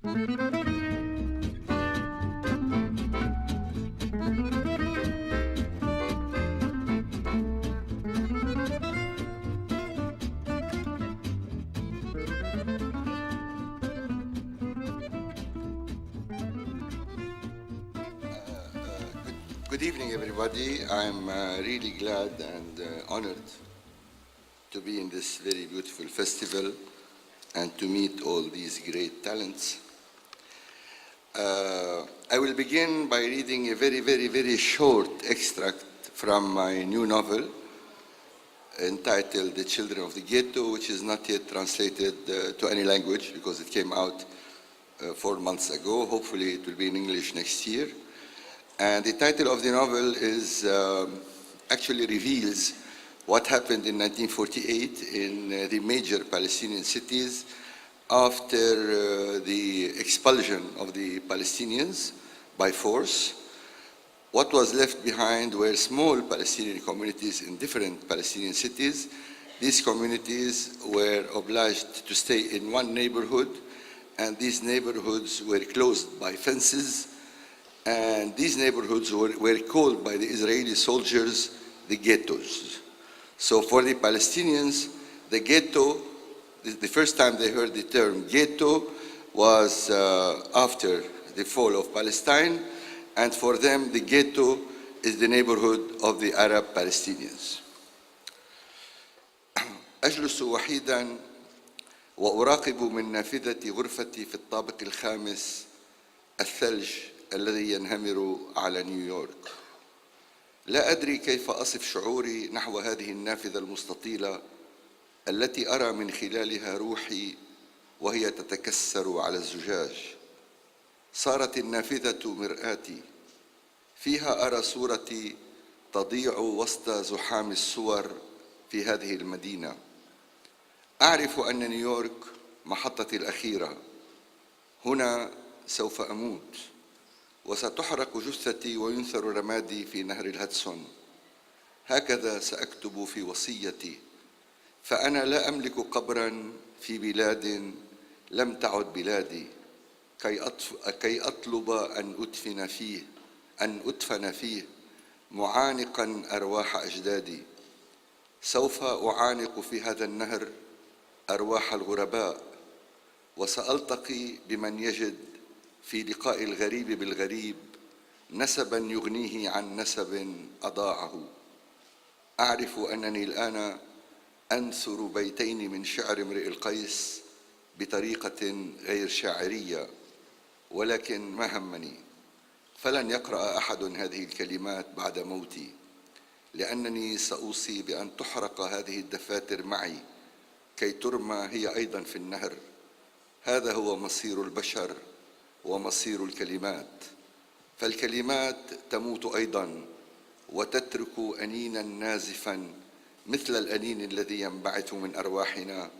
Good evening, everybody. I'm really glad and honored to be in this very beautiful festival and to meet all these great talents. I will begin by reading a very short extract from my new novel entitled The Children of the Ghetto, which is not yet translated to any language because it came out 4 months ago. Hopefully it will be in English next year. And the title of the novel is actually reveals what happened in 1948 in the major Palestinian cities after the expulsion of the Palestinians by force. What was left behind were small Palestinian communities in different Palestinian cities. These communities were obliged to stay in one neighborhood, and these neighborhoods were closed by fences. And these neighborhoods were called by the Israeli soldiers the ghettos. So for the Palestinians, the ghetto, the first time they heard the term ghetto was after the fall of Palestine, and for them the ghetto is the neighborhood of the Arab Palestinians. أجلس وحيدا وأراقب من نافذة غرفتي في الطابق الخامس الثلج الذي ينهمر على نيويورك. لا أدري كيف أصف شعوري نحو هذه النافذة المستطيلة التي أرى من خلالها روحي وهي تتكسر على الزجاج. صارت النافذة مرآتي، فيها أرى صورتي تضيع وسط زحام الصور في هذه المدينة. أعرف أن نيويورك محطتي الأخيرة. هنا سوف أموت، وستحرق جثتي وينثر رمادي في نهر الهدسون. هكذا سأكتب في وصيتي، فأنا لا أملك قبرا في بلاد لم تعد بلادي كي أطلب أن أدفن فيه معانقا أرواح أجدادي. سوف أعانق في هذا النهر أرواح الغرباء، وسألتقي بمن يجد في لقاء الغريب بالغريب نسبا يغنيه عن نسب أضاعه. أعرف أنني الآن أنثر بيتين من شعر امرئ القيس بطريقة غير شاعرية، ولكن ما همني، فلن يقرأ أحد هذه الكلمات بعد موتي، لأنني سأوصي بأن تحرق هذه الدفاتر معي كي ترمى هي أيضا في النهر. هذا هو مصير البشر ومصير الكلمات، فالكلمات تموت أيضا وتترك أنينا نازفا مثل الأنين الذي ينبعث من أرواحنا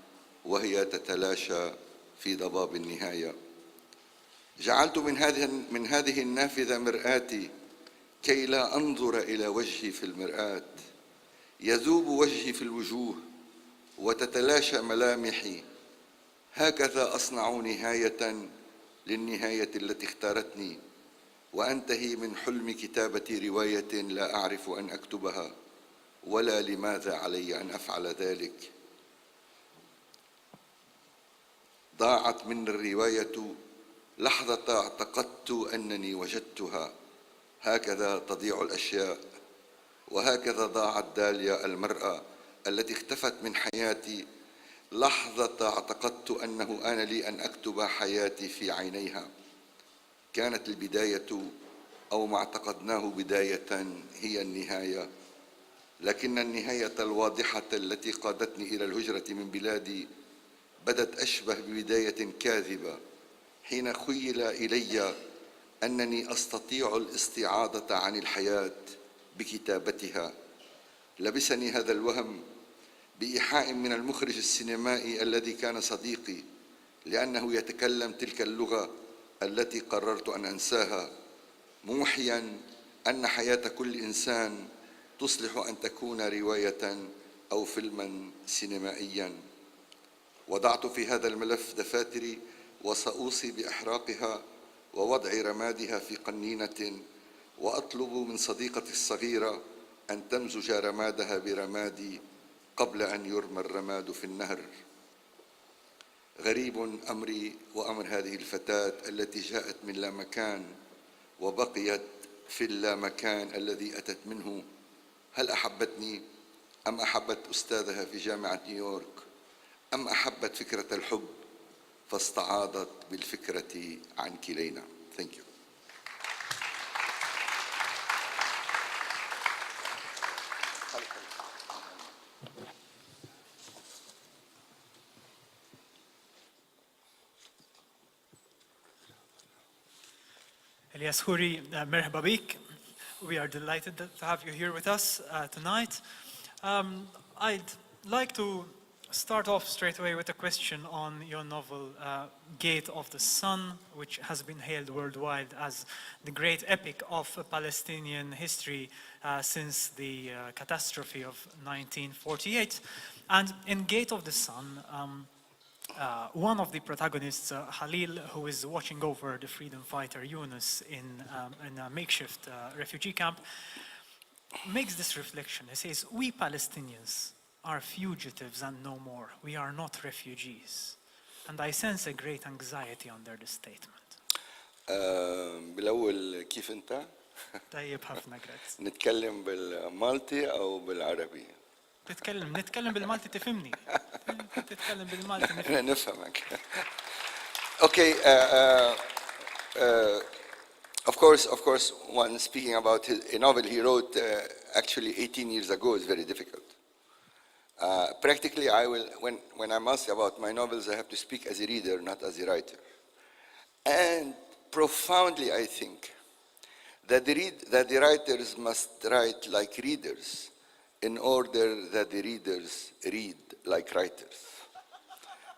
وهي تتلاشى في ضباب النهاية. جعلت من هذه النافذة مرآتي كي لا أنظر إلى وجهي في المرآة. يذوب وجهي في الوجوه وتتلاشى ملامحي. هكذا أصنع نهاية للنهاية التي اختارتني، وأنتهي من حلم كتابة رواية لا أعرف أن أكتبها ولا لماذا علي أن أفعل ذلك. ضاعت من الرواية لحظة اعتقدت أنني وجدتها. هكذا تضيع الأشياء، وهكذا ضاعت داليا المرأة التي اختفت من حياتي لحظة اعتقدت أنه آن لي أن أكتب حياتي في عينيها. كانت البداية أو ما اعتقدناه بداية هي النهاية، لكن النهاية الواضحة التي قادتني إلى الهجرة من بلادي بدت أشبه ببداية كاذبة حين خيل إلي أنني أستطيع الاستعاضة عن الحياة بكتابتها. لبسني هذا الوهم بإيحاء من المخرج السينمائي الذي كان صديقي، لأنه يتكلم تلك اللغة التي قررت أن أنساها، موحيا أن حياة كل إنسان تصلح أن تكون رواية أو فيلما سينمائيا. وضعت في هذا الملف دفاتري وسأوصي بإحراقها ووضع رمادها في قنينة، وأطلب من صديقتي الصغيرة أن تمزج رمادها برمادي قبل أن يرمى الرماد في النهر. غريب أمري وأمر هذه الفتاة التي جاءت من لا مكان وبقيت في اللامكان الذي أتت منه. هل أحبتني أم أحبت أستاذها في جامعة نيويورك أم أحبت فكرة الحب فاستعاضت بالفكرة عن كلينا. Thank you. Elias Khoury, merhaba bik. We are delighted to have you here with us tonight. I'd like to start off straight away with a question on your novel, Gate of the Sun, which has been hailed worldwide as the great epic of Palestinian history since the catastrophe of 1948. And in Gate of the Sun, one of the protagonists, Khalil, who is watching over the freedom fighter Yunus in a makeshift refugee camp, makes this reflection. He says, "We Palestinians are fugitives and no more. We are not refugees." And I sense a great anxiety under this statement. بالأول كيف أنت؟ طيب حفنا grazie. نتكلم بالمالتي أو بالعربي؟ نتكلم بالمالتي تفهمني. تتكلم بالمالتي أنا نفهمك. Okay. Of course, one speaking about a novel he wrote actually 18 years ago is very difficult. Practically, when I'm asked about my novels, I have to speak as a reader, not as a writer. And profoundly, I think that the writers must write like readers in order that the readers read like writers.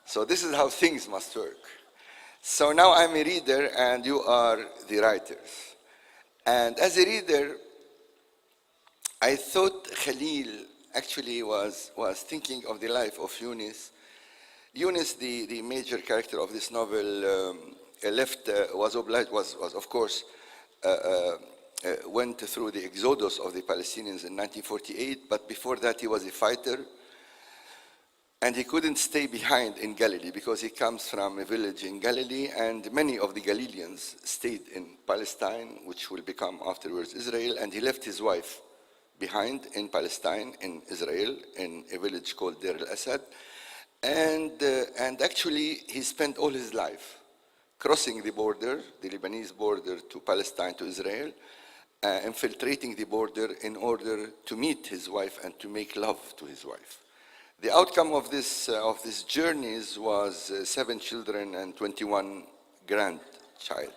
So this is how things must work. So now I'm a reader and you are the writers. And as a reader, I thought Khalil actually was thinking of the life of Yunus. Yunus, the major character of this novel, was of course, went through the exodus of the Palestinians in 1948, but before that he was a fighter. And he couldn't stay behind in Galilee because he comes from a village in Galilee, and many of the Galileans stayed in Palestine, which will become afterwards Israel, and he left his wife behind in Palestine, in Israel, in a village called Deir al-Asad. And actually, he spent all his life crossing the border, the Lebanese border to Palestine, to Israel, infiltrating the border in order to meet his wife and to make love to his wife. The outcome of this journeys was 7 children and 21 grandchild.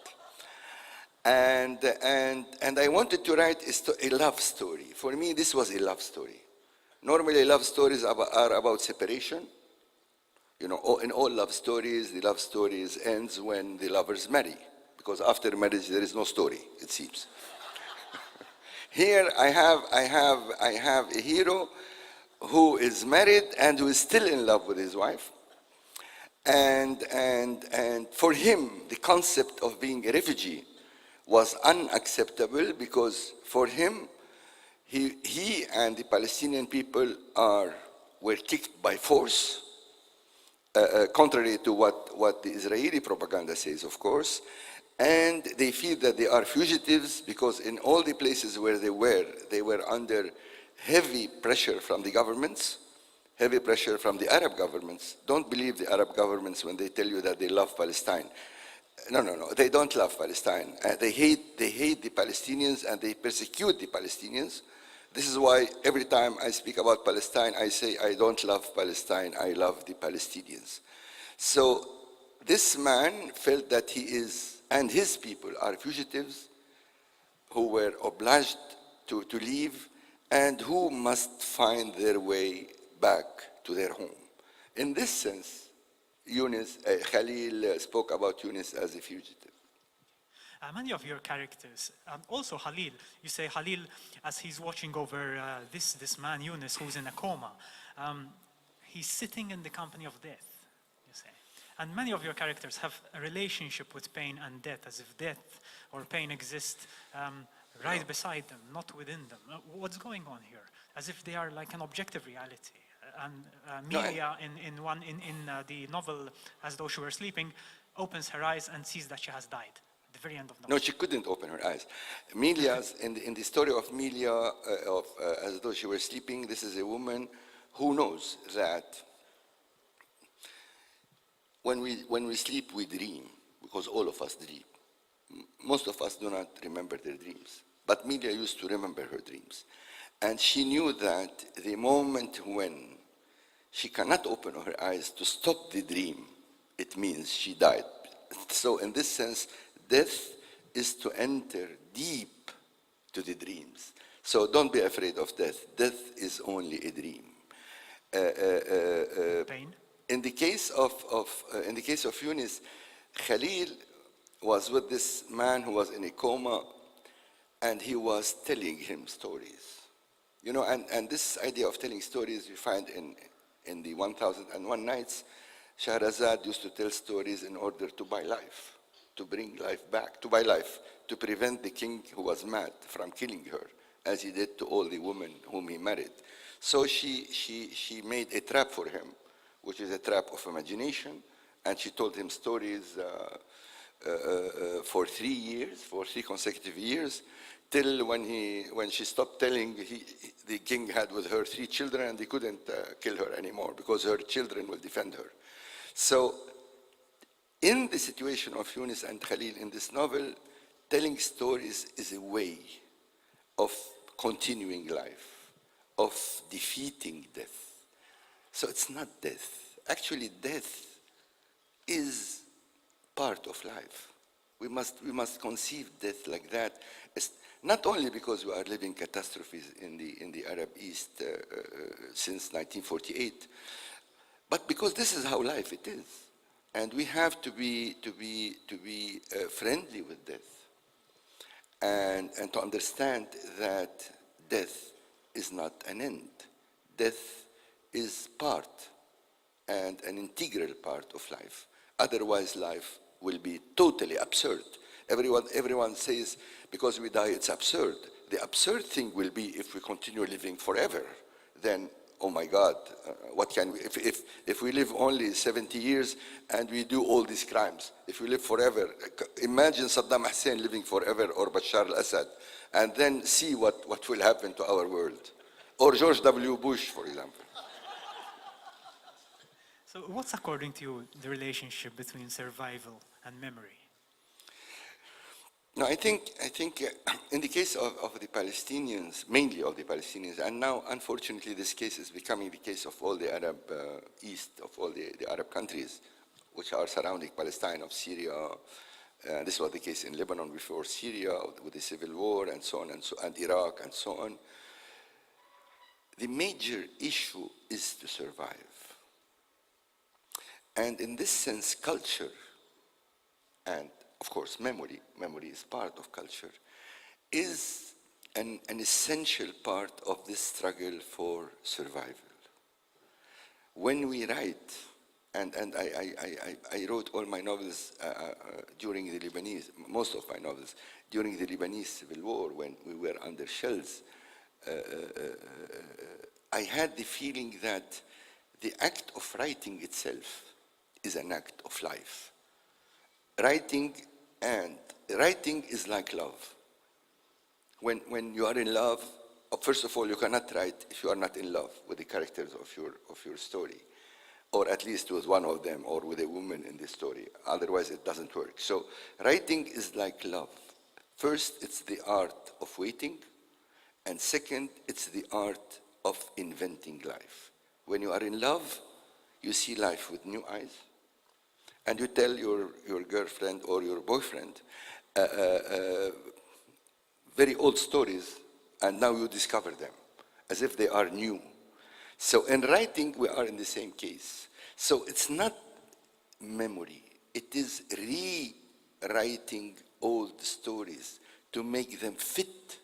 And I wanted to write a love story. For me, this was a love story. Normally, love stories are about separation. You know, in all love stories, the love stories ends when the lovers marry, because after marriage there is no story, it seems. Here I have a hero who is married and who is still in love with his wife. And for him, the concept of being a refugee was unacceptable, because for him, he and the Palestinian people were kicked by force, contrary to what the Israeli propaganda says, of course. And they feel that they are fugitives because in all the places where they were under heavy pressure from the governments, heavy pressure from the Arab governments. Don't believe the Arab governments when they tell you that they love Palestine. No, they don't love Palestine. They hate the Palestinians and they persecute the Palestinians. This is why every time I speak about Palestine, I say I don't love Palestine, I love the Palestinians. So this man felt that he is, and his people are fugitives who were obliged to leave and who must find their way back to their home. In this sense, Khalil spoke about Yunus as a fugitive. Many of your characters, also Khalil, you say Khalil, as he's watching over this man, Yunus, who's in a coma, he's sitting in the company of death, you say. And many of your characters have a relationship with pain and death, as if death or pain exist right beside them, not within them. What's going on here? As if they are like an objective reality. And Melia in the novel, As Though She Were Sleeping, opens her eyes and sees that she has died at the very end of the novel. No, she couldn't open her eyes. Melia's, in the story of Melia, As Though She Were Sleeping, this is a woman who knows that when we sleep, we dream, because all of us dream. Most of us do not remember their dreams, but Melia used to remember her dreams. And she knew that the moment when she cannot open her eyes to stop the dream, it means she died. So in this sense, death is to enter deep to the dreams. So don't be afraid of death. Death is only a dream. Pain? In the case of Yunus, Khalil was with this man who was in a coma, and he was telling him stories. You know, and this idea of telling stories you find in the 1001 Nights. Shahrazad used to tell stories in order to buy life, to bring life back, to buy life, to prevent the king who was mad from killing her, as he did to all the women whom he married. So she made a trap for him, which is a trap of imagination, and she told him stories for 3 years, for 3 consecutive years, till when she stopped telling, the king had with her 3 children, and he couldn't kill her anymore because her children will defend her. So in the situation of Yunus and Khalil in this novel, telling stories is a way of continuing life, of defeating death. So it's not death. Actually, death is part of life. We must conceive death like that. It's not only because we are living catastrophes in the Arab East since 1948, but because this is how life it is, and we have to be friendly with death, and to understand that death is not an end. Death is part and an integral part of life. Otherwise, life will be totally absurd. Everyone says, because we die, it's absurd. The absurd thing will be if we continue living forever. Then, oh my God, what can we, if we live only 70 years and we do all these crimes, if we live forever, imagine Saddam Hussein living forever, or Bashar al-Assad, and then see what will happen to our world. Or George W. Bush, for example. So what's, according to you, the relationship between survival and memory? No, I think in the case of the Palestinians, mainly of the Palestinians, and now unfortunately this case is becoming the case of all the Arab East, of all the Arab countries which are surrounding Palestine, of Syria. This was the case in Lebanon before Syria with the civil war and so on, and Iraq and so on. The major issue is to survive. And in this sense, culture and of course, memory is part of culture, is an essential part of this struggle for survival. When we write, and I wrote all my novels during the Lebanese, most of my novels, during the Lebanese civil war, when we were under shells, I had the feeling that the act of writing itself is an act of life. Writing is like love. When you are in love, first of all, you cannot write if you are not in love with the characters of your story, or at least with one of them, or with a woman in the story. Otherwise, it doesn't work. So writing is like love. First, it's the art of waiting, and second, it's the art of inventing life. When you are in love, you see life with new eyes, and you tell your girlfriend or your boyfriend very old stories, and now you discover them as if they are new. So in writing, we are in the same case. So it's not memory. It is rewriting old stories to make them fit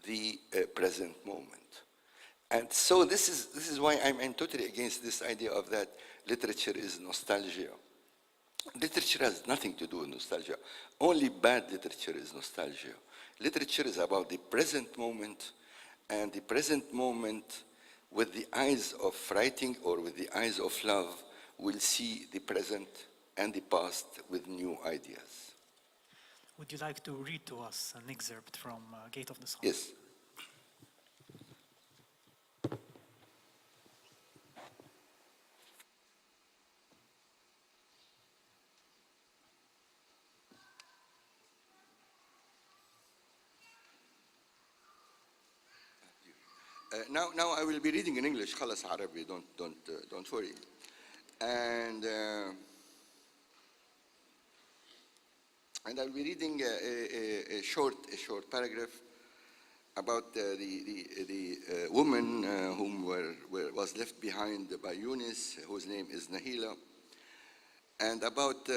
the present moment. And so this is why I'm totally against this idea of that literature is nostalgia. Literature has nothing to do with nostalgia. Only bad literature is nostalgia. Literature is about the present moment, and the present moment with the eyes of writing or with the eyes of love will see the present and the past with new ideas. Would you like to read to us an excerpt from Gate of the Sun? Yes. Now I will be reading in English. خلاص عربي. Don't worry. And I'll be reading a short paragraph about the woman whom was left behind by Yunus, whose name is Nahila, and about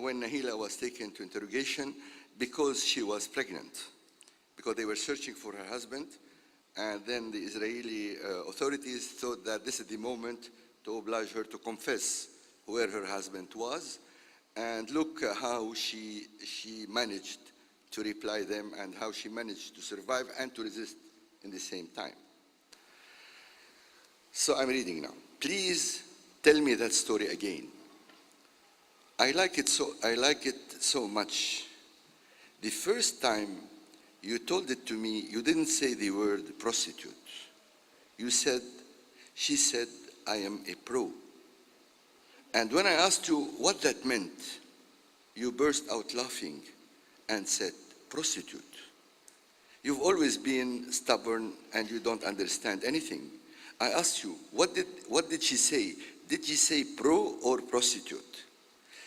when Nahila was taken to interrogation because she was pregnant, because they were searching for her husband, and then the Israeli authorities thought that this is the moment to oblige her to confess where her husband was. And look how she managed to reply them and how she managed to survive and to resist in the same time. So I'm reading now. Please tell me that story again. I like it so much. The first time you told it to me, you didn't say the word prostitute. She said, I am a pro. And when I asked you what that meant, you burst out laughing and said, prostitute. You've always been stubborn and you don't understand anything. I asked you, what did she say? Did she say pro or prostitute?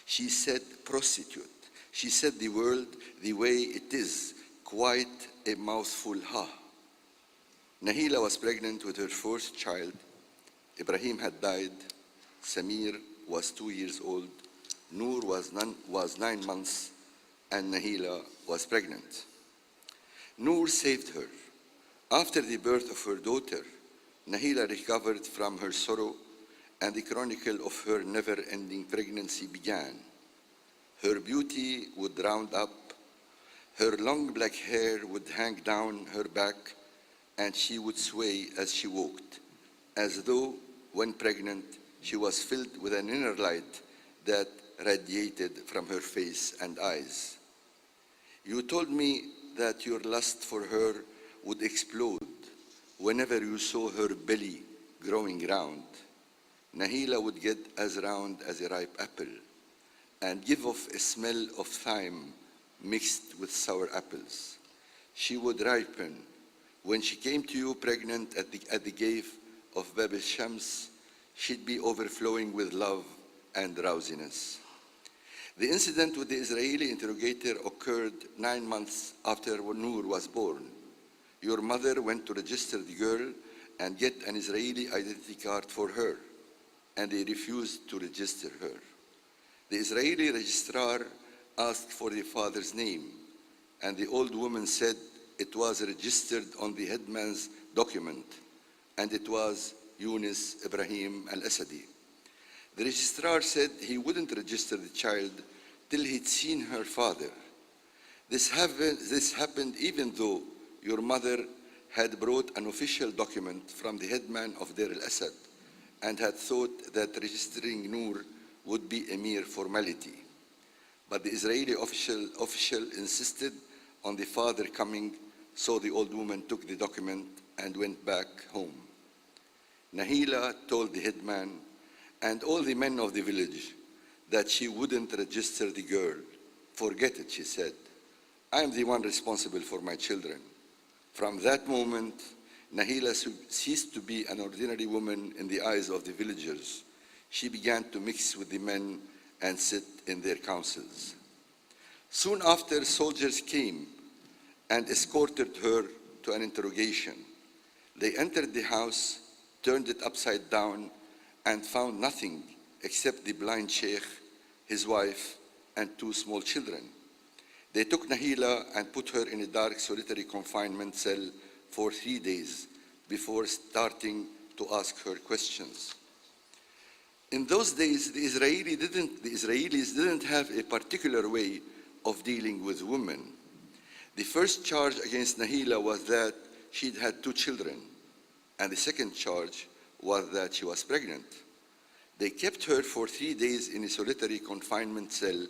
She said prostitute. She said the word the way it is, quite a mouthful, ha. Nahila was pregnant with her fourth child. Ibrahim had died. Samir was 2 years old. Noor was 9 months, and Nahila was pregnant. Noor saved her. After the birth of her daughter, Nahila recovered from her sorrow, and the chronicle of her never-ending pregnancy began. Her beauty would round up, her long black hair would hang down her back, and she would sway as she walked, as though, when pregnant, she was filled with an inner light that radiated from her face and eyes. You told me that your lust for her would explode whenever you saw her belly growing round. Nahila would get as round as a ripe apple and give off a smell of thyme mixed with sour apples. She would ripen. When she came to you pregnant at the cave of Bab al-Shams, she'd be overflowing with love and drowsiness. The incident with the Israeli interrogator occurred 9 months after Noor was born. Your mother went to register the girl and get an Israeli identity card for her, and they refused to register her. The Israeli registrar asked for the father's name, and the old woman said it was registered on the headman's document, and it was Yunus Ibrahim al-Asadi. The registrar said he wouldn't register the child till he'd seen her father. This happened even though your mother had brought an official document from the headman of Deir al-Asad and had thought that registering Noor would be a mere formality. But the Israeli official insisted on the father coming, so the old woman took the document and went back home. Nahila told the headman and all the men of the village that she wouldn't register the girl. Forget it, she said. I am the one responsible for my children. From that moment, Nahila ceased to be an ordinary woman in the eyes of the villagers. She began to mix with the men and sit in their councils. Soon after, soldiers came and escorted her to an interrogation. They entered the house, turned it upside down, and found nothing except the blind sheikh, his wife, and 2 small children. They took Nahila and put her in a dark, solitary confinement cell for 3 days before starting to ask her questions. In those days, the Israelis didn't have a particular way of dealing with women. The first charge against Nahila was that she'd had 2 children, and the second charge was that she was pregnant. They kept her for 3 days in a solitary confinement cell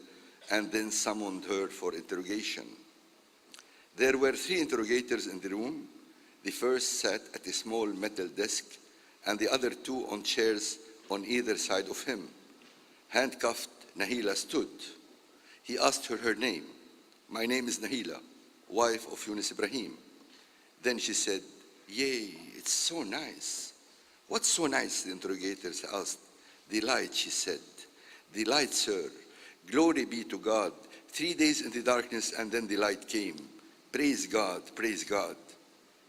and then summoned her for interrogation. There were 3 interrogators in the room. The first sat at a small metal desk, and the other 2 on chairs on either side of him. Handcuffed, Nahila stood. He asked her name. "My name is Nahila, wife of Yunus Ibrahim." Then she said, "Yay, it's so nice." "What's so nice?" the interrogators asked. "The light," she said. "The light, sir. Glory be to God. 3 days in the darkness and then the light came. Praise God, praise God."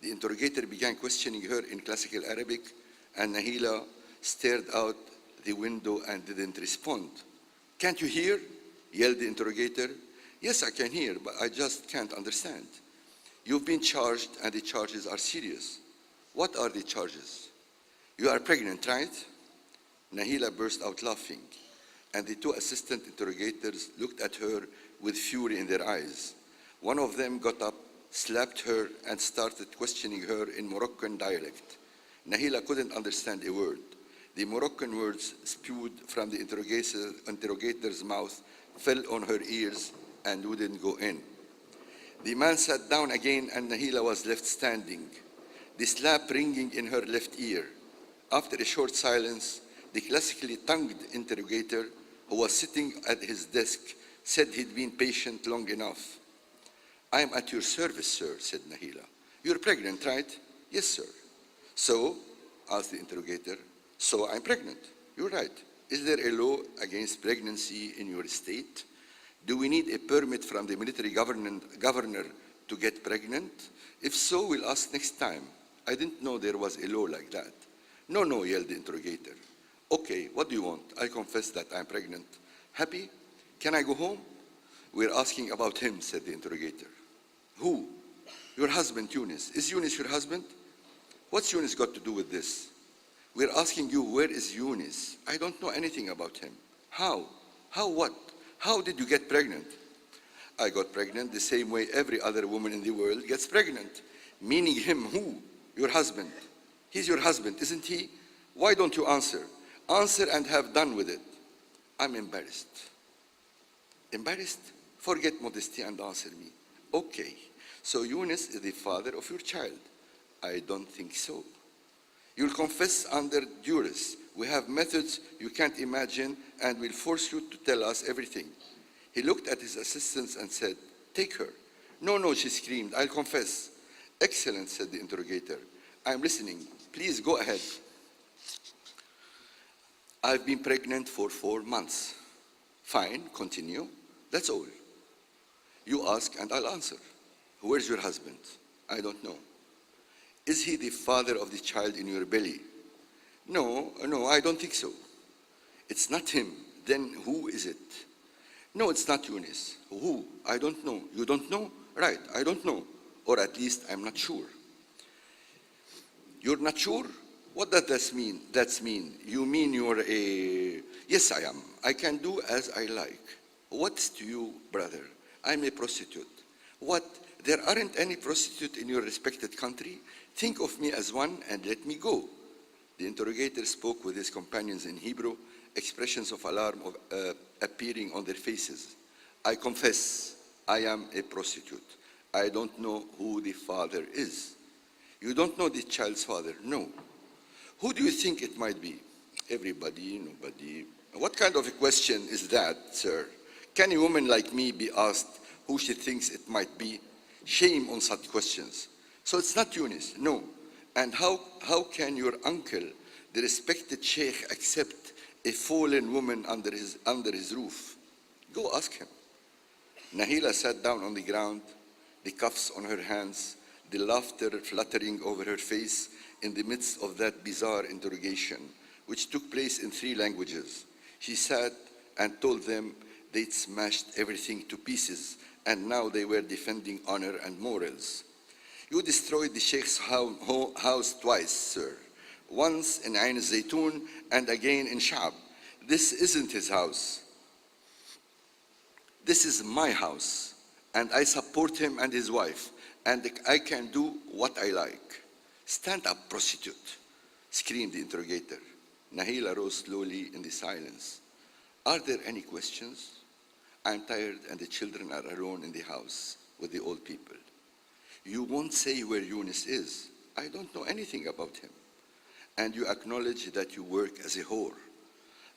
The interrogator began questioning her in classical Arabic, and Nahila stared out the window and didn't respond. "Can't you hear?" yelled the interrogator. "Yes, I can hear, but I just can't understand." "You've been charged, and the charges are serious." "What are the charges?" "You are pregnant, right?" Nahila burst out laughing, and the 2 assistant interrogators looked at her with fury in their eyes. One of them got up, slapped her, and started questioning her in Moroccan dialect. Nahila couldn't understand a word. The Moroccan words spewed from the interrogator's mouth, fell on her ears, and wouldn't go in. The man sat down again, and Nahila was left standing, the slap ringing in her left ear. After a short silence, the classically tongued interrogator, who was sitting at his desk, said he'd been patient long enough. "I am at your service, sir," said Nahila. "You're pregnant, right?" "Yes, sir." "So?" asked the interrogator. "So I'm pregnant." "You're right. Is there a law against pregnancy in your state? Do we need a permit from the military governor to get pregnant? If so, we'll ask next time. I didn't know there was a law like that." No, yelled the interrogator. "Okay, what do you want? I confess that I'm pregnant. Happy? Can I go home?" "We're asking about him," said the interrogator. "Who?" "Your husband, Yunus. Is Yunus your husband?" "What's Yunus got to do with this?" "We're asking you, where is Yunus? I don't know anything about him." "How? How what? How did you get pregnant?" "I got pregnant the same way every other woman in the world gets pregnant." "Meaning him who?" "Your husband." "He's your husband, isn't he? Why don't you answer? Answer and have done with it." "I'm embarrassed." "Embarrassed? Forget modesty and answer me." "Okay, so Yunus is the father of your child." "I don't think so." "You'll confess under duress. We have methods you can't imagine, and we'll force you to tell us everything." He looked at his assistants and said, "Take her." No, she screamed. "I'll confess." "Excellent," said the interrogator. "I'm listening. Please go ahead." "I've been pregnant for 4 months." "Fine, continue. That's all." "You ask and I'll answer. Where's your husband?" "I don't know." "Is he the father of the child in your belly?" No, I don't think so." "It's not him. Then who is it?" "No, it's not Yunus." "Who?" "I don't know." "You don't know?" "Right, I don't know. Or at least I'm not sure." "You're not sure? What does that mean? You mean you're a..." "Yes, I am. I can do as I like." "What's to you, brother? I'm a prostitute." "What? There aren't any prostitutes in your respected country? Think of me as one and let me go." The interrogator spoke with his companions in Hebrew, expressions of alarm appearing on their faces. "I confess, I am a prostitute. I don't know who the father is." "You don't know the child's father?" "No." "Who do you think it might be?" "Everybody, nobody." "What kind of a question is that, sir? Can a woman like me be asked who she thinks it might be? Shame on such questions." "So it's not Yunus?" "No." "And how can your uncle, the respected sheikh, accept a fallen woman under his roof?" "Go ask him." Nahila sat down on the ground, the cuffs on her hands, the laughter fluttering over her face in the midst of that bizarre interrogation, which took place in 3 languages. She sat and told them they'd smashed everything to pieces, and now they were defending honor and morals. "You destroyed the Sheikh's house twice, sir. Once in Ain al-Zaytun and again in Sha'b. This isn't his house. This is my house, and I support him and his wife, and I can do what I like. Stand up, prostitute, screamed the interrogator. Nahila rose slowly in the silence. Are there any questions? I'm tired and the children are alone in the house with the old people. You won't say where Yunus is. I don't know anything about him. And you acknowledge that you work as a whore.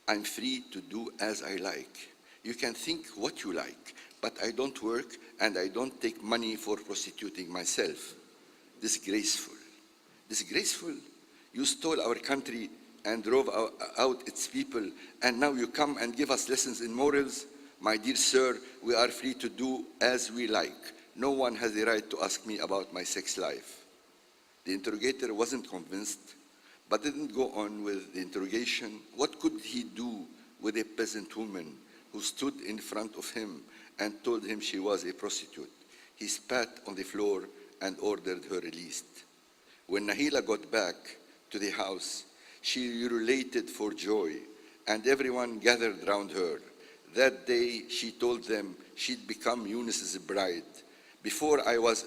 I'm free to do as I like. You can think what you like, but I don't work and I don't take money for prostituting myself. Disgraceful. Disgraceful? You stole our country and drove out its people, and now you come and give us lessons in morals? My dear sir, we are free to do as we like. No one has the right to ask me about my sex life. The interrogator wasn't convinced, but didn't go on with the interrogation. What could he do with a peasant woman who stood in front of him and told him she was a prostitute? He spat on the floor and ordered her released. When Nahila got back to the house, she ululated for joy, and everyone gathered round her. That day, she told them she'd become Yunus's bride. Before I was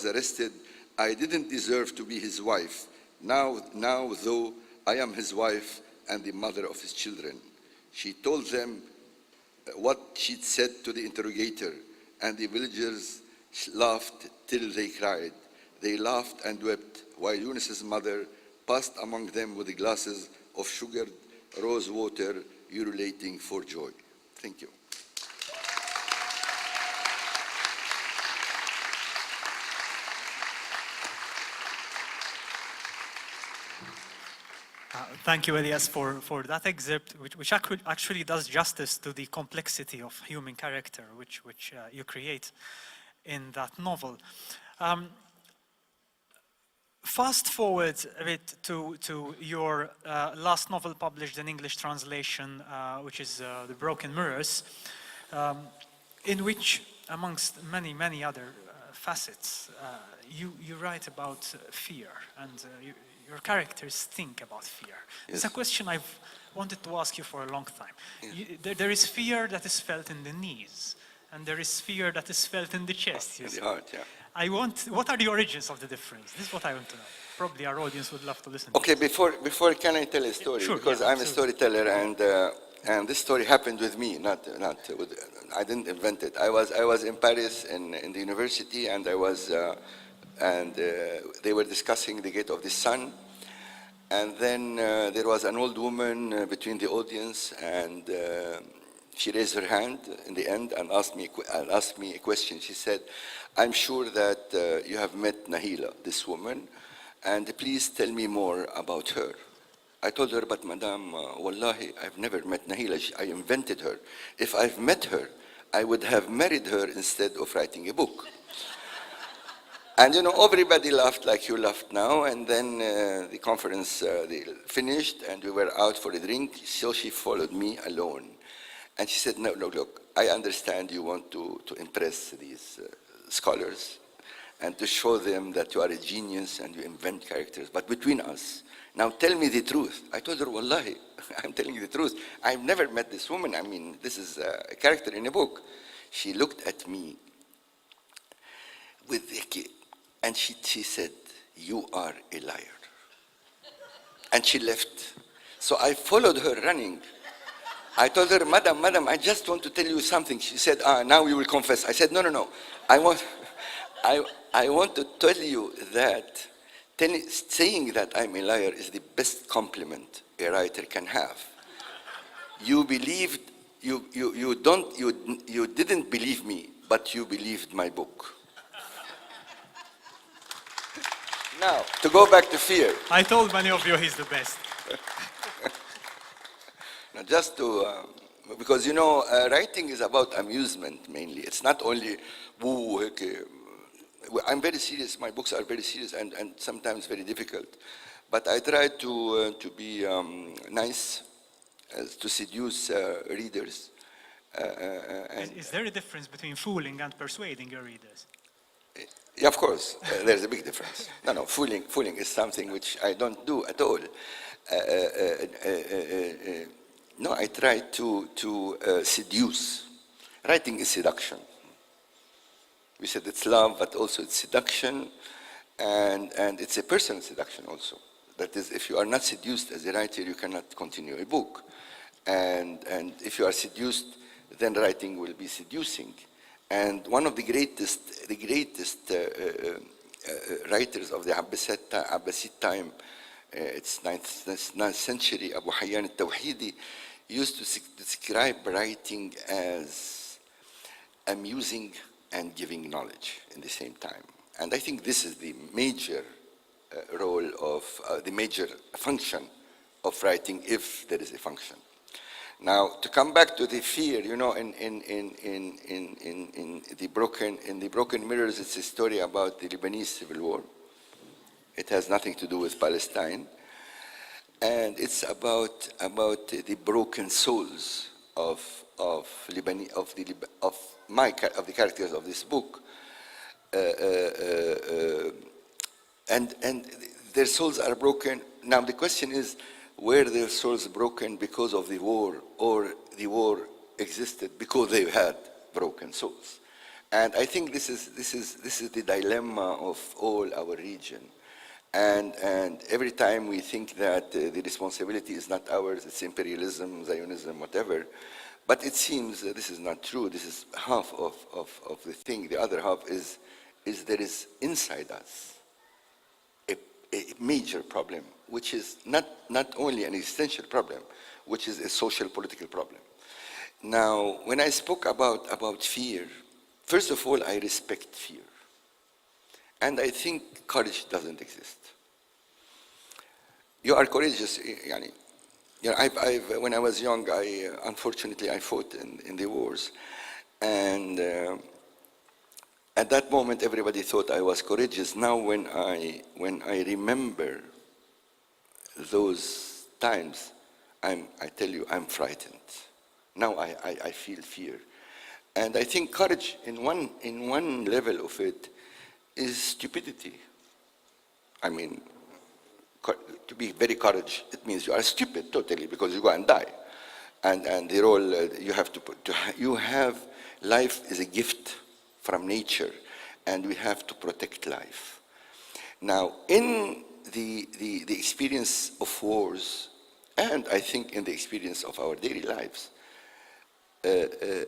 arrested, I didn't deserve to be his wife. Now, though, I am his wife and the mother of his children. She told them what she'd said to the interrogator, and the villagers laughed till they cried. They laughed and wept, while Yunus's mother passed among them with glasses of sugared rose water, ululating for joy. Thank you. Thank you, Elias, for that excerpt, which actually does justice to the complexity of human character, which you create in that novel. Fast forward a bit to your last novel published in English translation, which is The Broken Mirrors, in which, amongst many other facets, you write about fear, and your characters think about fear. Yes. It's a question I've wanted to ask you for a long time. Yeah. There is fear that is felt in the knees, and there is fear that is felt in the chest. In the heart, yeah. What are the origins of the difference? This is what I want to know. Probably our audience would love to listen. Okay, before can I tell a story? Sure, because yeah, I'm absolutely. a storyteller, and this story happened with me, not with, I didn't invent it. I was in Paris in the university, and they were discussing the Gate of the Sun, and then there was an old woman between the audience, and she raised her hand in the end and asked me a question. She said, "I'm sure that you have met Nahila, this woman, and please tell me more about her." I told her, "But Madam, wallahi, I've never met Nahila. I invented her. If I've met her, I would have married her instead of writing a book." And everybody laughed like you laughed now, and then the conference they finished, and we were out for a drink, so she followed me alone. And she said, "No, look, I understand you want to impress these scholars and to show them that you are a genius and you invent characters, but between us, now tell me the truth." I told her, "Wallahi, I'm telling you the truth. I've never met this woman. I mean, this is a character in a book." She looked at me and she said, "You are a liar." And she left. So I followed her running. I told her, Madam, I just want to tell you something." She said, "Now you will confess." I said, No. I want to tell you that saying that I'm a liar is the best compliment a writer can have. You believed, you didn't believe me, but you believed my book. Now, to go back to fear. I told many of you he's the best. Now, just to, because writing is about amusement mainly. It's not only, I'm very serious, my books are very serious and sometimes very difficult. But I try to be nice, to seduce readers. Is there a difference between fooling and persuading your readers? Yeah, of course, there's a big difference. No, fooling is something which I don't do at all. No, I try to seduce. Writing is seduction. We said it's love, but also it's seduction, and it's a personal seduction also. That is, if you are not seduced as a writer, you cannot continue a book. And if you are seduced, then writing will be seducing. And one of the greatest writers of the Abbasid time, it's 9th century, Abu Hayyan al-Tawhidi, used to describe writing as amusing and giving knowledge in the same time. And I think this is the major role of, the major function of writing, if there is a function. Now, to come back to the fear, you know, in the Broken Mirrors, it's a story about the Lebanese civil war. It has nothing to do with Palestine. And it's about the broken souls of the characters of this book. And their souls are broken. Now the question is, were their souls broken because of the war, or the war existed because they had broken souls? And I think this is the dilemma of all our region. And every time we think that the responsibility is not ours, it's imperialism, Zionism, whatever, but it seems that this is not true. This is half of the thing. The other half is there is inside us a major problem, which is not only an existential problem, which is a social political problem. Now, when I spoke about fear, first of all, I respect fear. And I think courage doesn't exist. You are courageous, yani. When I was young, unfortunately, I fought in the wars. And at that moment, everybody thought I was courageous. Now, when I remember those times, I tell you, I'm frightened. Now I feel fear. And I think courage, in one level of it, is stupidity. I mean, to be very courageous, it means you are stupid totally, because you go and die. And the role you have, life is a gift from nature, and we have to protect life. Now, in the experience of wars, and I think in the experience of our daily lives,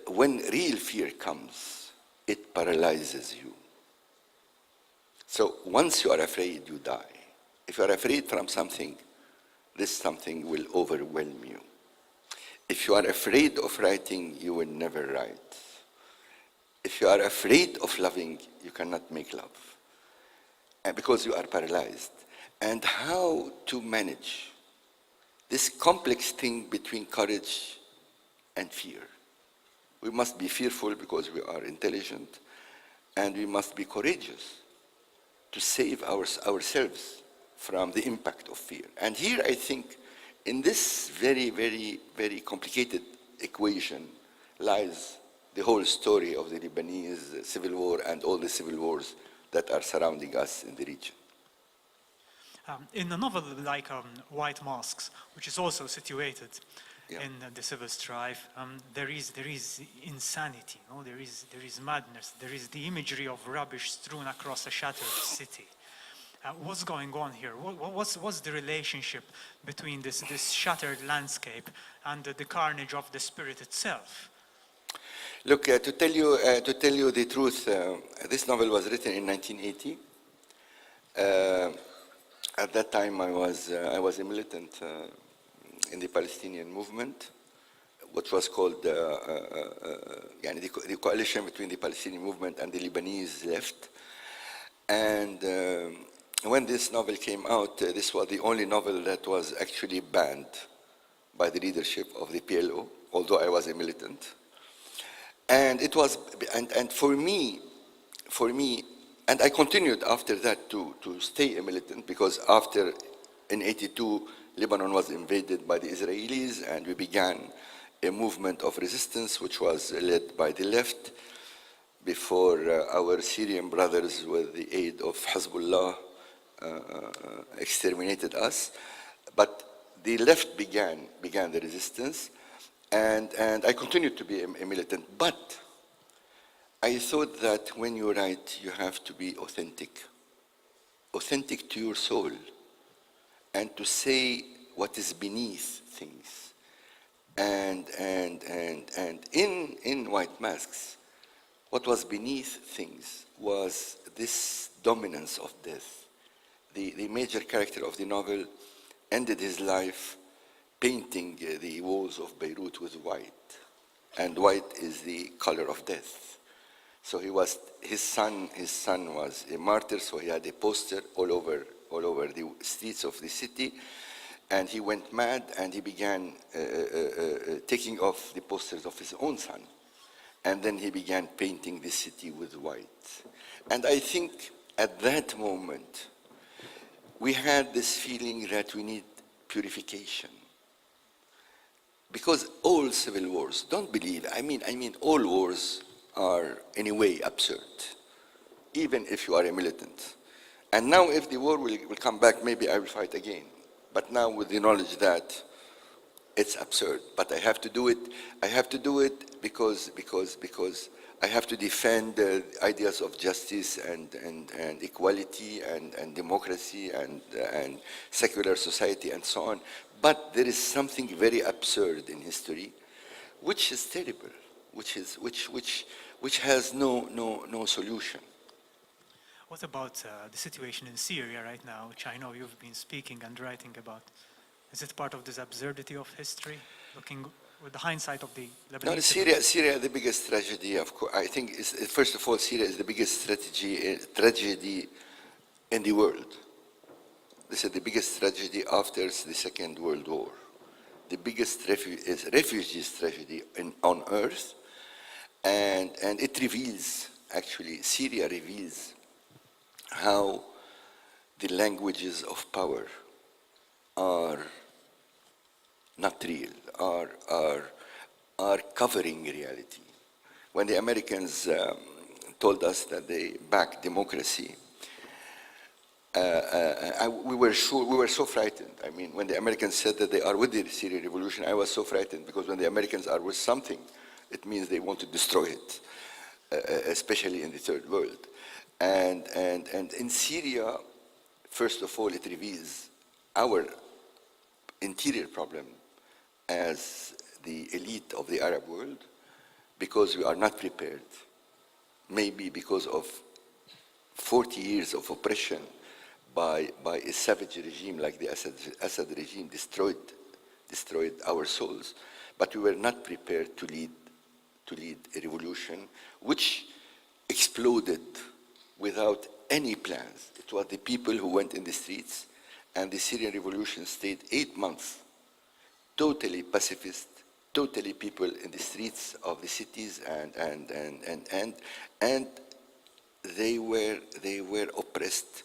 when real fear comes, it paralyzes you. So once you are afraid, you die. If you are afraid from something, this something will overwhelm you. If you are afraid of writing, you will never write. If you are afraid of loving, you cannot make love, because you are paralyzed. And how to manage this complex thing between courage and fear? We must be fearful because we are intelligent, and we must be courageous to save ourselves from the impact of fear. And here I think in this very, very, very complicated equation lies the whole story of the Lebanese civil war and all the civil wars that are surrounding us in the region. In a novel like White Masks, which is also situated in the civil strife, there is insanity, no? There is madness. There is the imagery of rubbish strewn across a shattered city. What's going on here? What's the relationship between this shattered landscape and the carnage of the spirit itself? Look, to tell you the truth, this novel was written in 1980. At that time, I was a militant in the Palestinian movement, which was called the coalition between the Palestinian movement and the Lebanese left. And when this novel came out, this was the only novel that was actually banned by the leadership of the PLO, although I was a militant. And it was, and for me, and I continued after that to stay a militant, because after, in 82, Lebanon was invaded by the Israelis, and we began a movement of resistance, which was led by the left, before our Syrian brothers, with the aid of Hezbollah, exterminated us. But the left began the resistance, And I continued to be a militant, but I thought that when you write, you have to be authentic to your soul, and to say what is beneath things. And in White Masks, what was beneath things was this dominance of death. The major character of the novel ended his life painting the walls of Beirut with white, and white is the color of death. So his son was a martyr, so he had a poster all over the streets of the city, and he went mad and he began taking off the posters of his own son. And then he began painting the city with white. And I think at that moment, we had this feeling that we need purification. Because all civil wars, don't believe, I mean all wars are in a way absurd, even if you are a militant. And now if the war will come back, maybe I will fight again. But now with the knowledge that it's absurd, but I have to do it. I have to do it because I have to defend the ideas of justice and equality and democracy and secular society and so on. But there is something very absurd in history, which is terrible, which has no solution. What about the situation in Syria right now, which I know you've been speaking and writing about? Is it part of this absurdity of history, looking with the hindsight of the Lebanese? No, Syria, the biggest tragedy, of course. I think, first of all, Syria is the biggest tragedy in the world. This is the biggest tragedy after the Second World War. The biggest refugees tragedy on earth, and it reveals, actually, Syria reveals how the languages of power are not real, are covering reality. When the Americans told us that they back democracy, we were so frightened. I mean, when the Americans said that they are with the Syrian revolution, I was so frightened, because when the Americans are with something, it means they want to destroy it, especially in the third world. And in Syria, first of all, it reveals our interior problem as the elite of the Arab world, because we are not prepared, maybe because of 40 years of oppression by a savage regime like the Assad regime destroyed our souls, but we were not prepared to lead a revolution which exploded without any plans. It was the people who went in the streets, and the Syrian revolution stayed 8 months, totally pacifist, totally people in the streets of the cities, and they were oppressed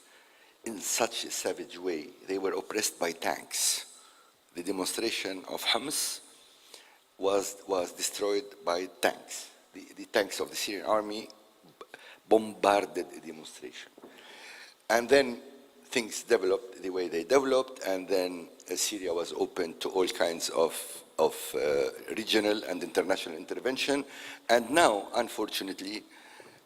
in such a savage way. They were oppressed by tanks. The demonstration of Homs was destroyed by tanks. The tanks of the Syrian army bombarded the demonstration. And then things developed the way they developed, and then Syria was open to all kinds of regional and international intervention. And now, unfortunately,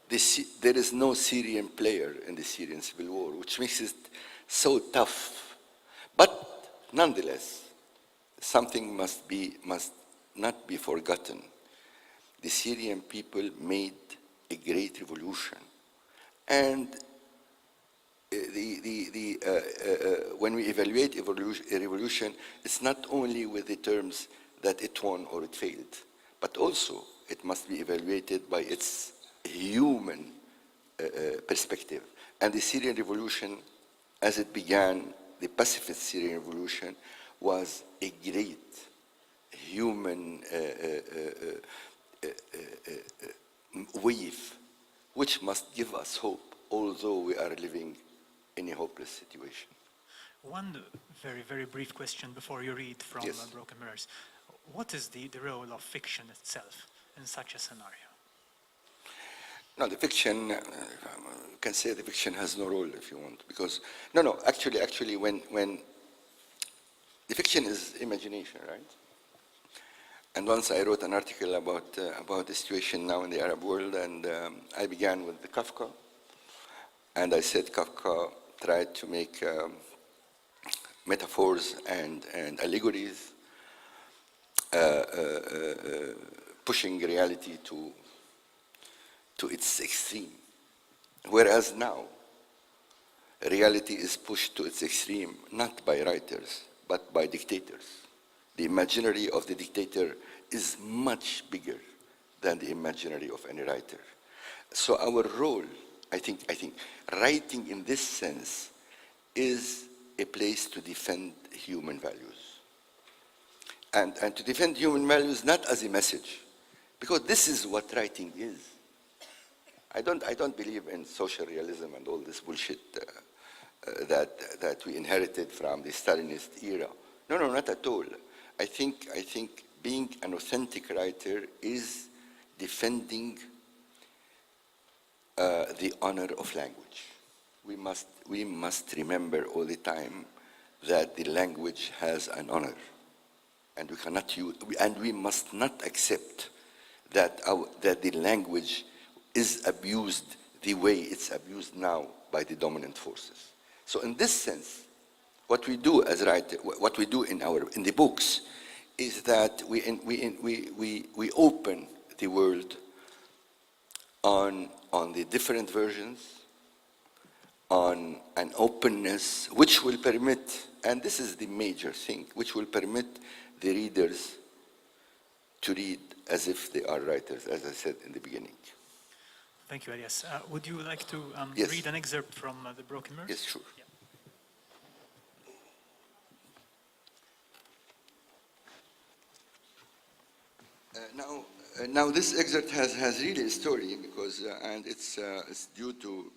there is no Syrian player in the Syrian civil war, which makes it so tough. But nonetheless, something must not be forgotten. The Syrian people made a great revolution, and when we evaluate a revolution, it's not only with the terms that it won or it failed, but also it must be evaluated by its human perspective. And the Syrian revolution, as it began, the pacifist Syrian revolution, was a great human wave, which must give us hope, although we are living in a hopeless situation. One very, very brief question before you read from Yes. Broken Mirrors. What is the role of fiction itself in such a scenario? No, the fiction, you can say the fiction has no role if you want, because, actually when the fiction is imagination, right? And once I wrote an article about the situation now in the Arab world, and I began with the Kafka. And I said Kafka tried to make metaphors and allegories, pushing reality to its extreme. Whereas now, reality is pushed to its extreme, not by writers, but by dictators. The imaginary of the dictator is much bigger than the imaginary of any writer. So our role, I think writing in this sense is a place to defend human values. And to defend human values not as a message, because this is what writing is. I don't believe in social realism and all this bullshit that we inherited from the Stalinist era. No, not at all. I think being an authentic writer is defending the honor of language. We must remember all the time that the language has an honor, and we cannot use, and we must not accept that the language is abused the way it's abused now by the dominant forces. So in this sense, what we do as writers, what we do in the books, is that we open the world on the different versions, on an openness which will permit, and this is the major thing, which will permit the readers to read as if they are writers, as I said in the beginning. Thank you, Elias. Would you like to Yes. read an excerpt from The Broken Mirror? Yes, sure. Yeah. Now this excerpt has really a story, because and it's due to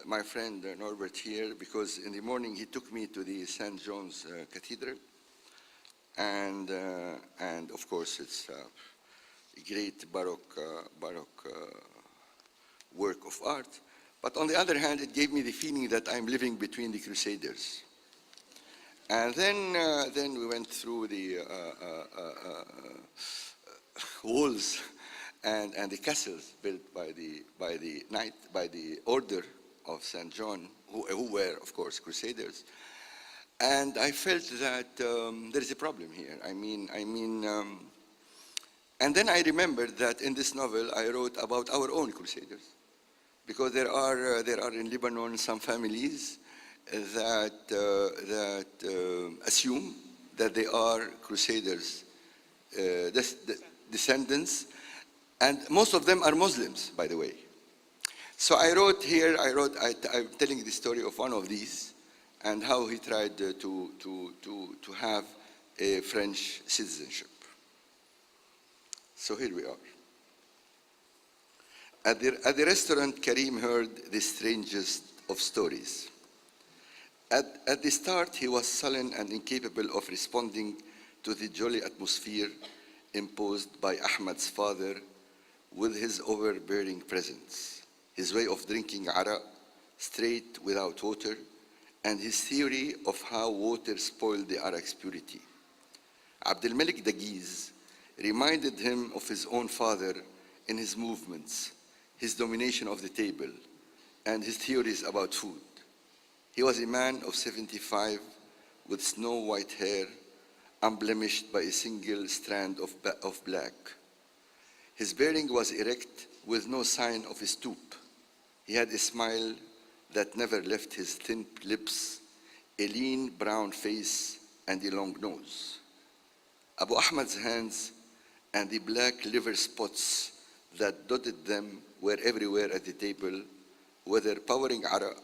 my friend Norbert here, because in the morning he took me to the St. John's Cathedral, and of course it's a great Baroque work of art. But on the other hand, it gave me the feeling that I'm living between the Crusaders. And then we went through the walls and the castles built by the order of St. John, who were, of course, Crusaders. And I felt that there is a problem here. And then I remembered that in this novel I wrote about our own Crusaders, because there are in Lebanon some families that assume that they are Crusaders, descendants, and most of them are Muslims, by the way. So I'm telling the story of one of these and how he tried to have a French citizenship. So here we are. At the restaurant, Karim heard the strangest of stories. At the start, he was sullen and incapable of responding to the jolly atmosphere imposed by Ahmad's father with his overbearing presence, his way of drinking arak straight without water, and his theory of how water spoiled the arak's purity. Abdul Malik Dagiz reminded him of his own father in his movements, his domination of the table, and his theories about food. He was a man of 75 with snow-white hair, unblemished by a single strand of black. His bearing was erect with no sign of a stoop. He had a smile that never left his thin lips, a lean brown face, and a long nose. Abu Ahmad's hands and the black liver spots that dotted them were everywhere at the table, whether powering arak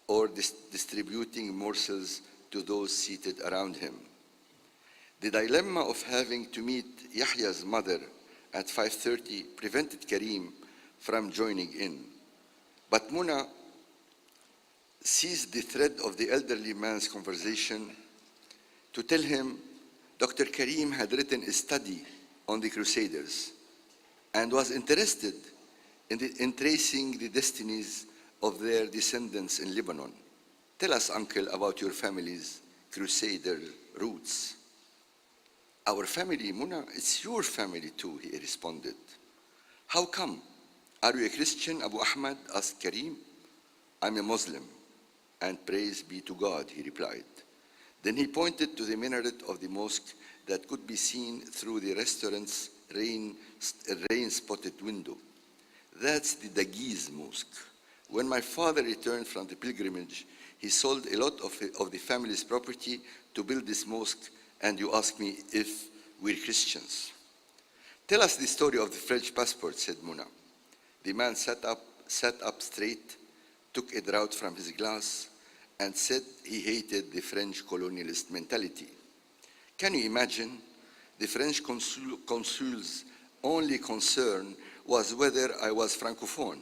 or distributing morsels to those seated around him. The dilemma of having to meet Yahya's mother at 5:30 prevented Karim from joining in. But Muna seized the thread of the elderly man's conversation to tell him Dr. Karim had written a study on the Crusaders and was interested in tracing the destinies of their descendants in Lebanon. Tell us, uncle, about your family's Crusader roots. Our family, Muna, it's your family too, he responded. How come? Are you a Christian, Abu Ahmad? Asked Karim. I'm a Muslim, and praise be to God, he replied. Then he pointed to the minaret of the mosque that could be seen through the restaurant's rain-spotted window. That's the Dagiz Mosque. When my father returned from the pilgrimage, he sold a lot of the family's property to build this mosque, and you ask me if we're Christians. Tell us the story of the French passport, said Muna. The man sat up straight, took a draught from his glass, and said he hated the French colonialist mentality. Can you imagine? The French consul's only concern was whether I was francophone.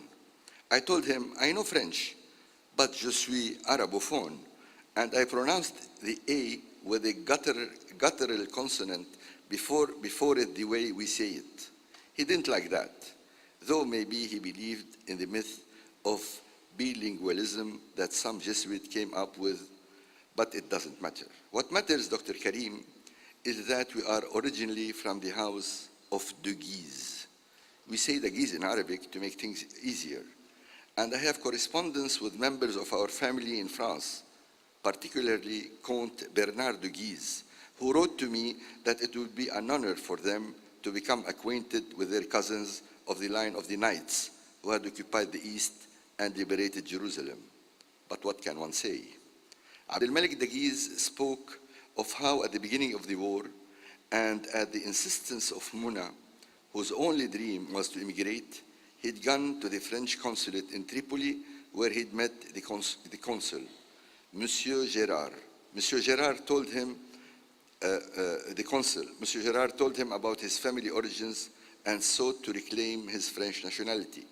I told him, I know French, but je suis arabophone, and I pronounced the A with a guttural consonant before it the way we say it. He didn't like that, though maybe he believed in the myth of bilingualism that some Jesuit came up with, but it doesn't matter. What matters, Dr. Karim, is that we are originally from the house of Dagiz. We say Dagiz in Arabic to make things easier. And I have correspondence with members of our family in France, particularly Comte Bernard Dagiz, who wrote to me that it would be an honor for them to become acquainted with their cousins of the line of the Knights who had occupied the East and liberated Jerusalem. But what can one say? Abdelmalik Dagiz spoke of how at the beginning of the war, and at the insistence of Muna, whose only dream was to immigrate, he'd gone to the French consulate in Tripoli, where he'd met the consul, Monsieur Gérard. Monsieur Gérard told him, Monsieur Gérard told him about his family origins and sought to reclaim his French nationality.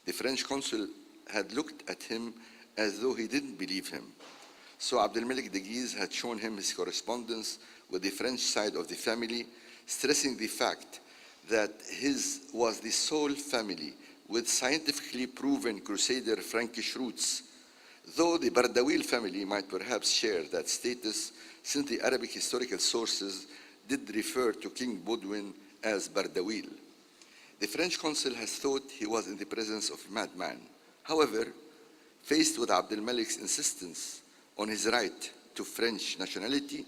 The French consul had looked at him as though he didn't believe him. So Abdelmalik Dagiz had shown him his correspondence with the French side of the family, stressing the fact that his was the sole family with scientifically proven Crusader Frankish roots, though the Bardawil family might perhaps share that status, since the Arabic historical sources did refer to King Baudouin as Bardawil. The French consul has thought he was in the presence of a madman. However, faced with Abdelmalik's insistence on his right to French nationality,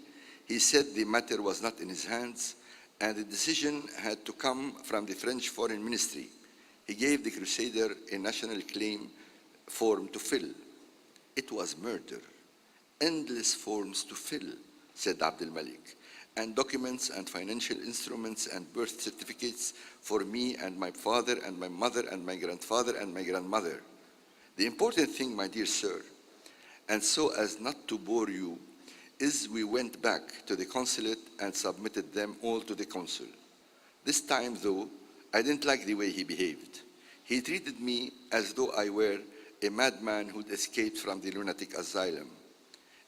he said the matter was not in his hands, and the decision had to come from the French Foreign Ministry. He gave the Crusader a national claim form to fill. It was murder. Endless forms to fill, said Abdelmalik, and documents and financial instruments and birth certificates for me and my father and my mother and my grandfather and my grandmother. The important thing, my dear sir, and so as not to bore you, is we went back to the consulate and submitted them all to the consul. This time, though, I didn't like the way he behaved. He treated me as though I were a madman who'd escaped from the lunatic asylum.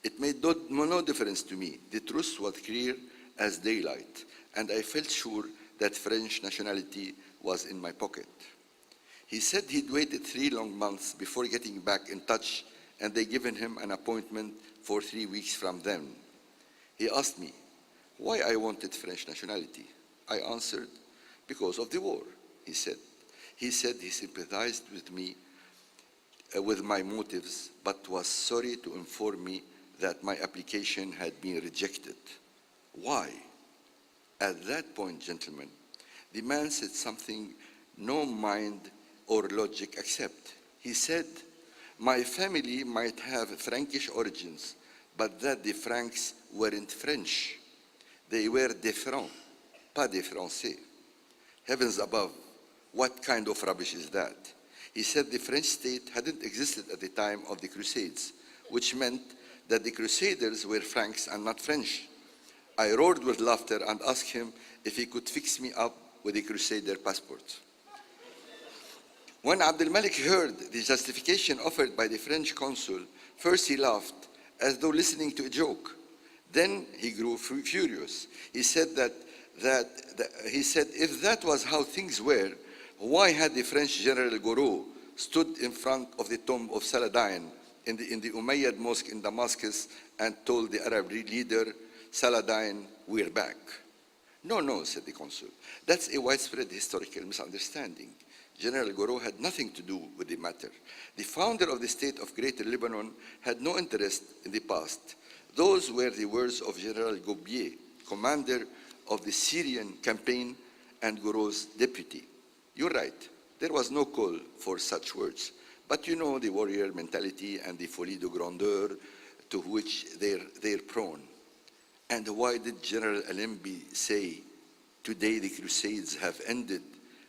It made no difference to me. The truth was clear as daylight, and I felt sure that French nationality was in my pocket. He said he'd waited 3 long months before getting back in touch, and they given him an appointment for 3 weeks from then. He asked me why I wanted French nationality. I answered, because of the war, he said. He said he sympathized with me, with my motives, but was sorry to inform me that my application had been rejected. Why? At that point, gentlemen, the man said something no mind or logic accept. He said, my family might have Frankish origins, but that the Franks weren't French. They were des Francs, pas des Français. Heavens above, what kind of rubbish is that? He said the French state hadn't existed at the time of the Crusades, which meant that the Crusaders were Franks and not French. I roared with laughter and asked him if he could fix me up with a Crusader passport. When Abdelmalik heard the justification offered by the French consul, first he laughed, as though listening to a joke. Then he grew furious. He said if that was how things were, why had the French General Gouraud stood in front of the tomb of Saladin in the Umayyad mosque in Damascus and told the Arab leader, Saladin, we're back? No, no, said the consul. That's a widespread historical misunderstanding. General Gouraud had nothing to do with the matter. The founder of the state of Greater Lebanon had no interest in the past. Those were the words of General Gobier, commander of the Syrian campaign and Gouraud's deputy. You're right, there was no call for such words. But you know the warrior mentality and the folie de grandeur to which they're prone. And why did General Allenby say, today the Crusades have ended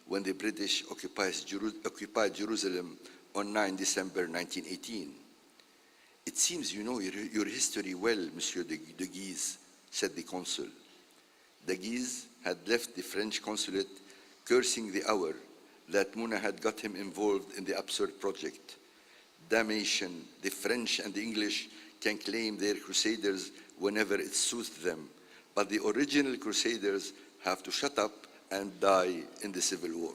when the British occupied Jerusalem on 9 December 1918? It seems you know your history well, Monsieur de Guise, said the consul. De Guise had left the French consulate cursing the hour that Muna had got him involved in the absurd project. Damnation, the French and the English can claim their crusaders whenever it suits them, but the original crusaders have to shut up and die in the civil war.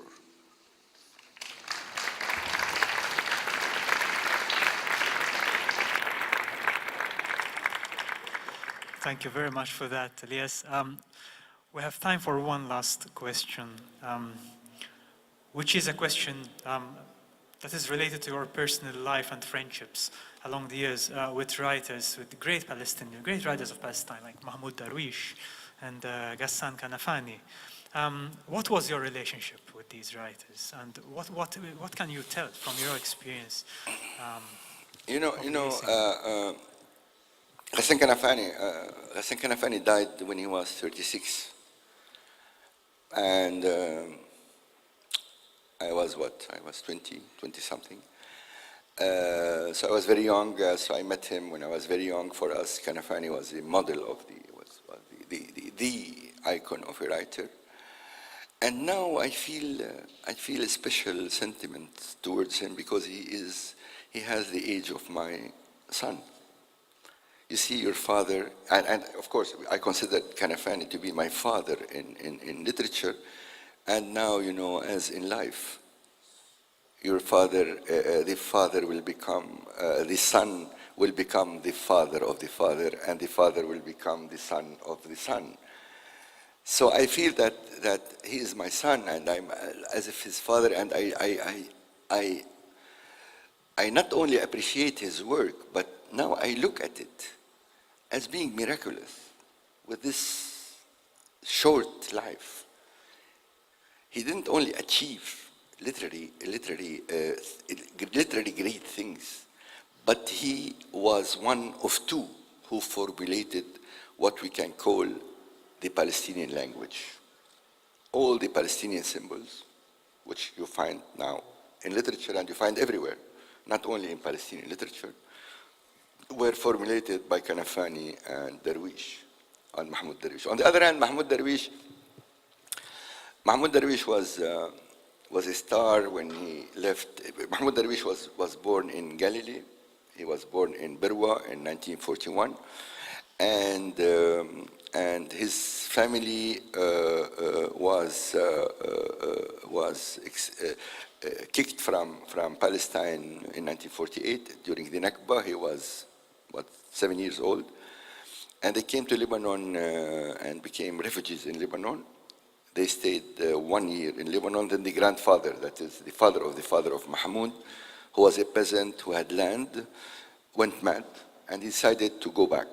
Thank you very much for that, Elias. We have time for one last question, which is a question that is related to your personal life and friendships along the years with writers, with great Palestinian, great writers of Palestine, like Mahmoud Darwish and Ghassan Kanafani. What was your relationship with these writers, and what can you tell from your experience? Ghassan Kanafani died when he was 36, and I was 20 something. So I was very young. So I met him when I was very young. For us, Kanafani was the model of the icon of a writer. And now I feel a special sentiment towards him because he has the age of my son. You see, your father, and of course I consider Kanafani to be my father in literature, and now, you know, as in life, your father, the father will become, the son will become the father of the father, and the father will become the son of the son. So I feel that he is my son, and I'm as if his father, and I not only appreciate his work, but now I look at it as being miraculous with this short life. He didn't only achieve literally great things, but he was one of two who formulated what we can call the Palestinian language. All the Palestinian symbols, which you find now in literature and you find everywhere, not only in Palestinian literature, were formulated by Kanafani and Darwish, and Mahmoud Darwish. On the other hand, Mahmoud Darwish was a star when he left. Mahmoud Darwish was born in Galilee. He was born in Berwa in 1941, and his family was kicked from Palestine in 1948 during the Nakba. He was 7 years old, and they came to Lebanon and became refugees in Lebanon. They stayed 1 year in Lebanon. Then the grandfather, that is the father of Mahmoud, who was a peasant who had land, went mad and decided to go back.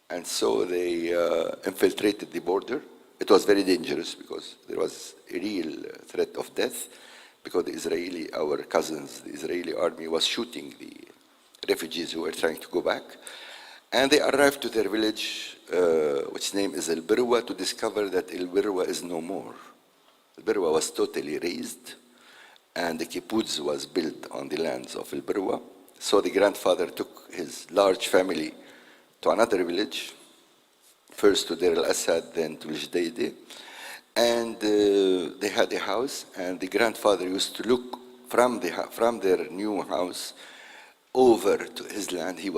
And so they infiltrated the border. It was very dangerous because there was a real threat of death, because our cousins, the Israeli army was shooting the refugees who were trying to go back. And they arrived to their village, which name is El-Birwa, to discover that El-Birwa is no more. El-Birwa was totally razed, and the kibbutz was built on the lands of El-Birwa. So the grandfather took his large family to another village, first to Deir al-Assad, then to Jdeide. And they had a house, and the grandfather used to look from their new house over to his land. He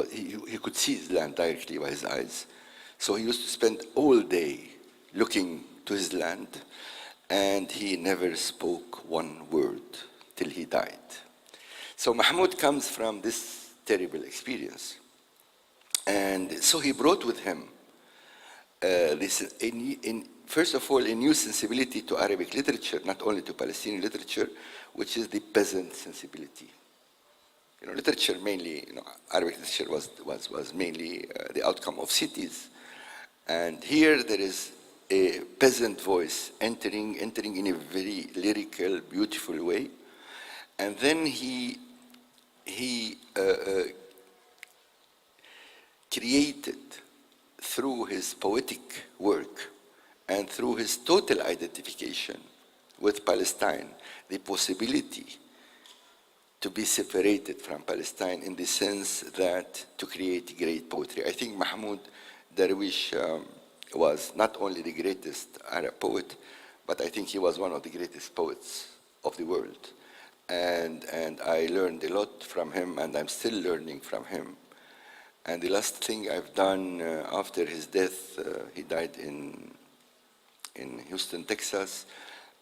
could see his land directly by his eyes. So he used to spend all day looking to his land, and he never spoke one word till he died. So Mahmoud comes from this terrible experience. And so he brought with him first of all, a new sensibility to Arabic literature, not only to Palestinian literature, which is the peasant sensibility. You know, literature mainly, you know, Arabic literature was mainly the outcome of cities. And here there is a peasant voice entering in a very lyrical, beautiful way. And then he created, through his poetic work and through his total identification with Palestine, the possibility to be separated from Palestine in the sense that to create great poetry. I think Mahmoud Darwish was not only the greatest Arab poet, but I think he was one of the greatest poets of the world. And I learned a lot from him, and I'm still learning from him. And the last thing I've done after his death, he died in Houston, Texas,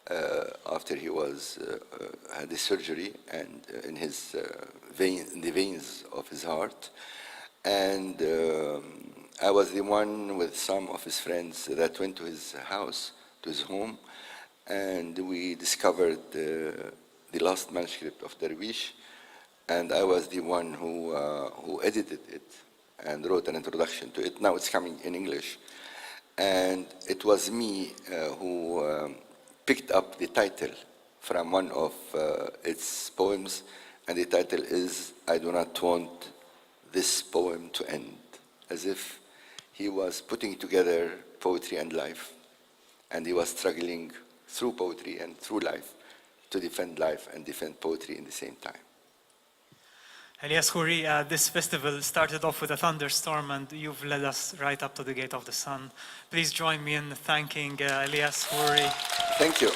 after he had a surgery and in his in the veins of his heart. And I was the one with some of his friends that went to his house, to his home, and we discovered the last manuscript of Darwish, and I was the one who edited it and wrote an introduction to it. Now it's coming in English. And it was me who picked up the title from one of its poems, and the title is, "I do not want this poem to end," as if he was putting together poetry and life, and he was struggling through poetry and through life to defend life and defend poetry in the same time. Elias Khoury, this festival started off with a thunderstorm, and you've led us right up to the Gate of the Sun. Please join me in thanking Elias Khoury. Thank you.